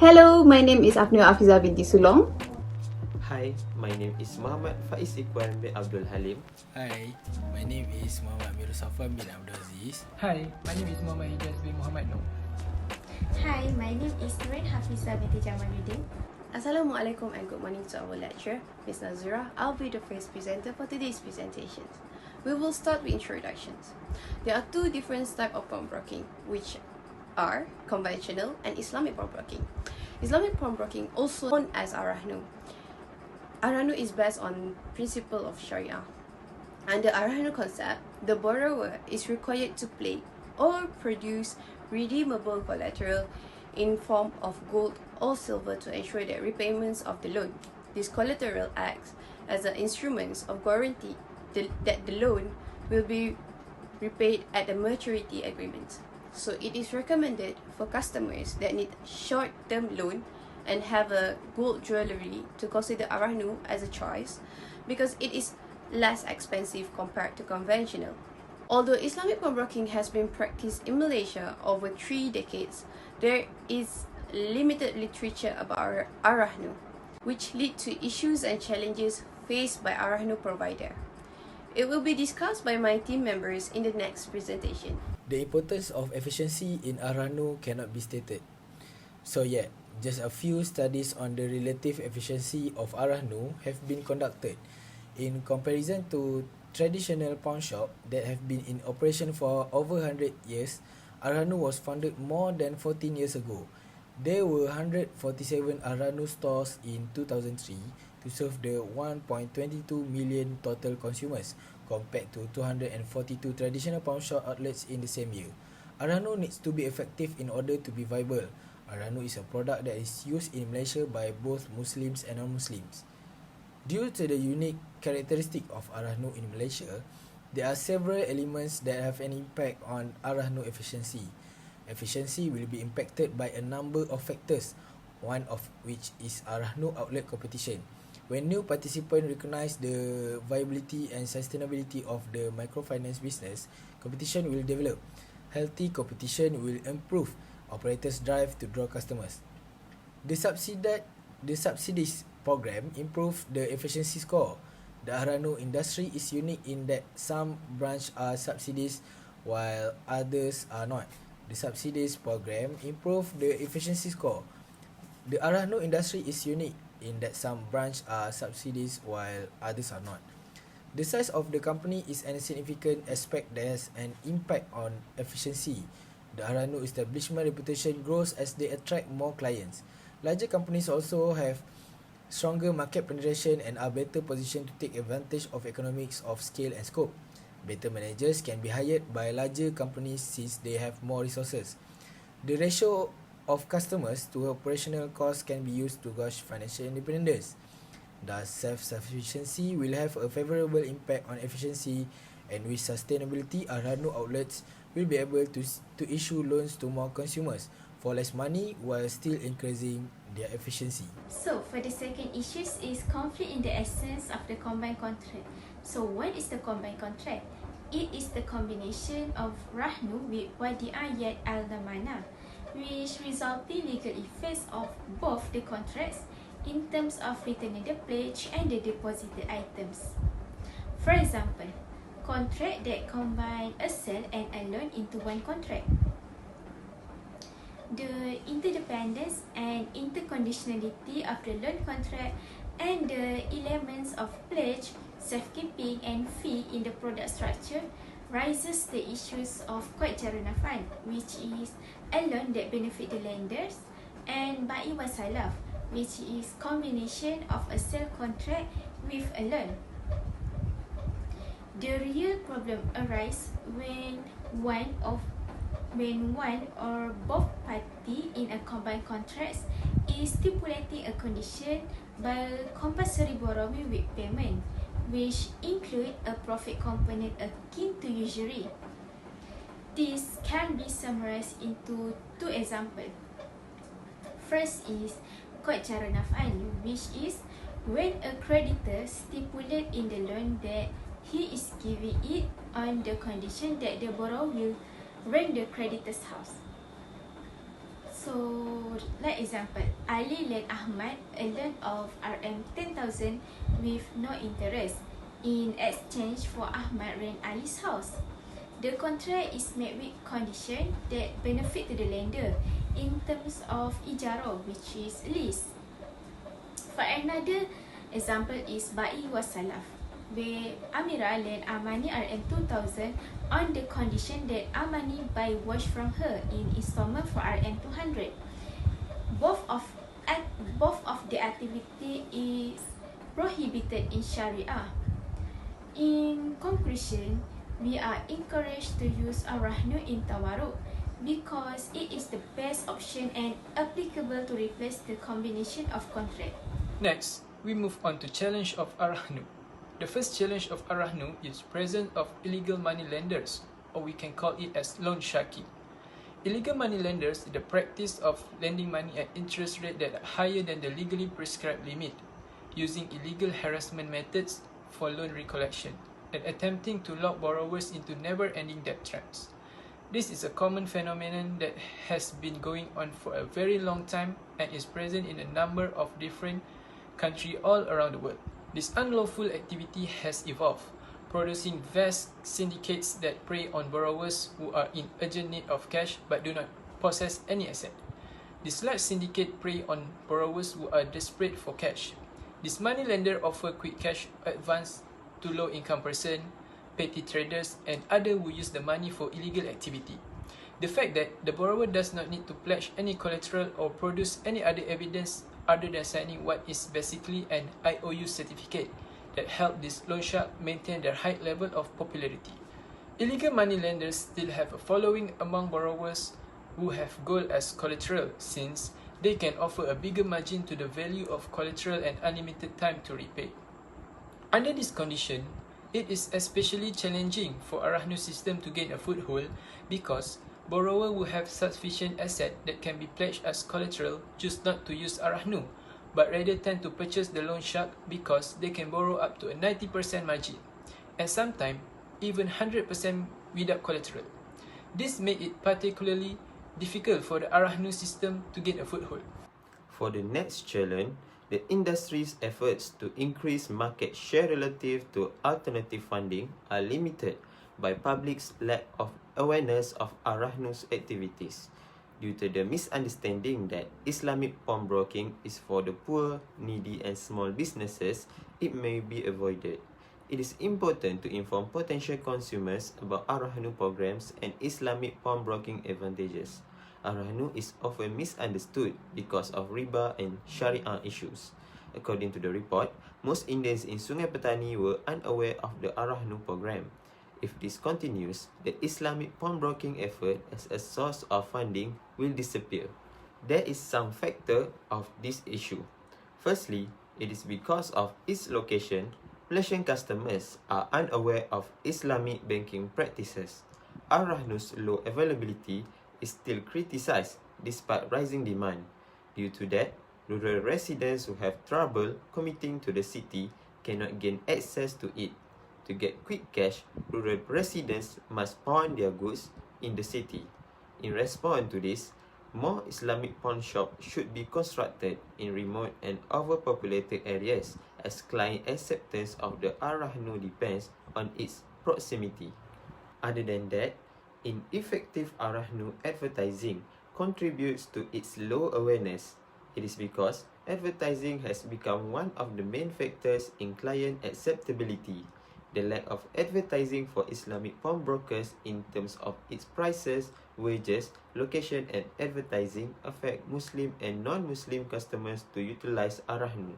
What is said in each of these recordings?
Hello, my name is Affnirul Afizah binti Sulong. Hi, my name is Mohamad Faiz Ikhwan bin Abdul Halim. Hi, my name is Mohamad Amirul Safuan bin Aziz. Hi, my name is Mohamad Hijaz bin Mohamad. Hi, my name is Nurin Hafiza binti Jamaluddin. Assalamualaikum and good morning to our lecturer, Ms. Nazurah. I'll be the first presenter for today's presentations. We will start with introductions. There are two different types of pawnbroking, which are conventional and Islamic pawnbroking. Islamic pawnbroking, also known as Ar-Rahnu. Ar-Rahnu is based on principle of Sharia. Under Ar-Rahnu concept, the borrower is required to pay or produce redeemable collateral in form of gold or silver to ensure the repayments of the loan. This collateral acts as an instrument of guarantee that the loan will be repaid at the maturity agreement. So it is recommended for customers that need short-term loan and have a gold jewelry to consider Ar-Rahnu as a choice because it is less expensive compared to conventional. Although Islamic pawnbroking has been practiced in Malaysia over 3 decades, there is limited literature about Ar-Rahnu, which lead to issues and challenges faced by Ar-Rahnu provider. It will be discussed by my team members in the next presentation. The importance of efficiency in Ar-Rahnu cannot be stated. So yet, just a few studies on the relative efficiency of Ar-Rahnu have been conducted. In comparison to traditional pawn shop that have been in operation for over 100 years, Ar-Rahnu was founded more than 14 years ago. There were 147 Ar-Rahnu stores in 2003 to serve the 1.22 million total consumers compared to 242 traditional pawn shop outlets in the same year. Ar-Rahnu needs to be effective in order to be viable. Ar-Rahnu is a product that is used in Malaysia by both Muslims and non-Muslims. Due to the unique characteristic of Ar-Rahnu in Malaysia, there are several elements that have an impact on Ar-Rahnu efficiency. Efficiency will be impacted by a number of factors, one of which is Ar-Rahnu outlet competition. When new participants recognize the viability and sustainability of the microfinance business, competition will develop. Healthy competition will improve operators' drive to draw customers. The subsidies program improve the efficiency score. The Ar-Rahnu industry is unique in that some branches are subsidies while others are not. The subsidies program improve the efficiency score. The Ar-Rahnu industry is unique in that some branches are subsidies while others are not. The size of the company is a significant aspect that has an impact on efficiency. The Ar-Rahnu establishment reputation grows as they attract more clients. Larger companies also have stronger market penetration and are better positioned to take advantage of economics of scale and scope. Better managers can be hired by larger companies since they have more resources. The ratio of customers to operational costs can be used to gauge financial independence. Thus, self-sufficiency will have a favorable impact on efficiency, and with sustainability, Ar-Rahnu outlets will be able to issue loans to more consumers for less money while still increasing their efficiency. So, for the second issue is conflict in the essence of the combined contract. So, what is the combined contract? It is the combination of Rahnu with Wadi'ayat al-Damana, which result in legal effects of both the contracts in terms of returning the pledge and the deposited items. For example, contract that combine a sale and a loan into one contract. The interdependence and interconditionality of the loan contract and the elements of pledge, safekeeping and fee in the product structure raises the issues of Qajarunafan, which is a loan that benefit the lenders, and Ba'i Wasalaf, which is combination of a sale contract with a loan. The real problem arises when one or both party in a combined contract is stipulating a condition by compulsory borrowing with payment, which include a profit component akin to usury. This can be summarized into 2 examples. First is Qajarunafan, which is when a creditor stipulates in the loan that he is giving it on the condition that the borrower will rent the creditor's house. So, like example, Ali lent Ahmad a loan of RM10,000 with no interest in exchange for Ahmad rent Ali's house. The contract is made with condition that benefit to the lender in terms of ijarah, which is lease. For another example is Ba'i was Salaf, where Amira lent Amani RM2,000 on the condition that Amani buy watch from her in installment for RM200. Both of the activity is prohibited in Sharia. In conclusion, we are encouraged to use Ar-Rahnu in Tawarruk because it is the best option and applicable to replace the combination of contract. Next, we move on to challenge of Ar-Rahnu. The first challenge of Ar-Rahnu is presence of illegal money lenders, or we can call it as loan sharking. Illegal money lenders is the practice of lending money at interest rate that are higher than the legally prescribed limit, using illegal harassment methods for loan recollection, and attempting to lock borrowers into never-ending debt traps. This is a common phenomenon that has been going on for a very long time and is present in a number of different countries all around the world. This unlawful activity has evolved, producing vast syndicates that prey on borrowers who are in urgent need of cash but do not possess any asset. This large syndicate prey on borrowers who are desperate for cash. This money lender offer quick cash advance to low-income person, petty traders, and others who use the money for illegal activity. The fact that the borrower does not need to pledge any collateral or produce any other evidence other than signing what is basically an IOU certificate that help this loan shark maintain their high level of popularity. Illegal money lenders still have a following among borrowers who have gold as collateral, since they can offer a bigger margin to the value of collateral and unlimited time to repay. Under this condition, it is especially challenging for Ar-Rahnu system to gain a foothold because borrowers who have sufficient asset that can be pledged as collateral choose not to use Ar-Rahnu, but rather tend to purchase the loan shark because they can borrow up to a 90% margin, and sometimes even 100% without collateral. This made it particularly difficult for the Ar-Rahnu system to gain a foothold. For the next challenge, the industry's efforts to increase market share relative to alternative funding are limited by public's lack of awareness of Ar-Rahnu's activities, due to the misunderstanding that Islamic pawnbroking is for the poor, needy and small businesses. It may be avoided. It is important to inform potential consumers about Ar-Rahnu programs and Islamic pawnbroking advantages. Ar-Rahnu is often misunderstood because of riba and Sharia issues. According to the report, most Indians in Sungai Petani were unaware of the Ar-Rahnu program. If this continues, the Islamic pawnbroking effort as a source of funding will disappear. There is some factor of this issue. Firstly, it is because of its location. Malaysian customers are unaware of Islamic banking practices. Ar-Rahnu's low availability is still criticized despite rising demand. Due to that, rural residents who have trouble commuting to the city cannot gain access to it. To get quick cash, rural residents must pawn their goods in the city. In response to this, more Islamic pawn shops should be constructed in remote and overpopulated areas, as client acceptance of the Ar-Rahnu depends on its proximity. Other than that, ineffective Ar-Rahnu advertising contributes to its low awareness. It is because advertising has become one of the main factors in client acceptability. The lack of advertising for Islamic pawnbrokers in terms of its prices, wages, location and advertising affect Muslim and non-Muslim customers to utilize Ar-Rahnu.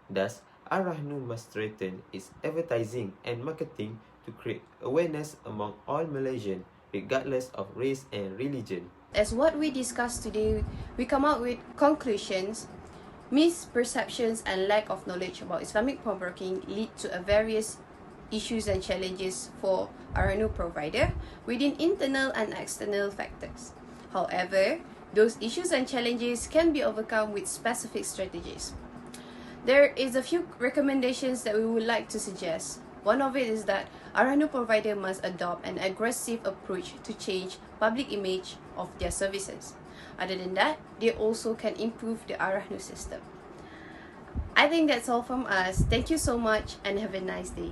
Thus, Ar-Rahnu must strengthen its advertising and marketing to create awareness among all Malaysians, regardless of race and religion. As what we discussed today, we come out with conclusions. Misperceptions and lack of knowledge about Islamic pawnbroking lead to various issues and challenges for Ar-Rahnu provider within internal and external factors. However, those issues and challenges can be overcome with specific strategies. There is a few recommendations that we would like to suggest. One of it is that Ar-Rahnu provider must adopt an aggressive approach to change public image of their services. Other than that, they also can improve the Ar-Rahnu system. I think that's all from us. Thank you so much and have a nice day.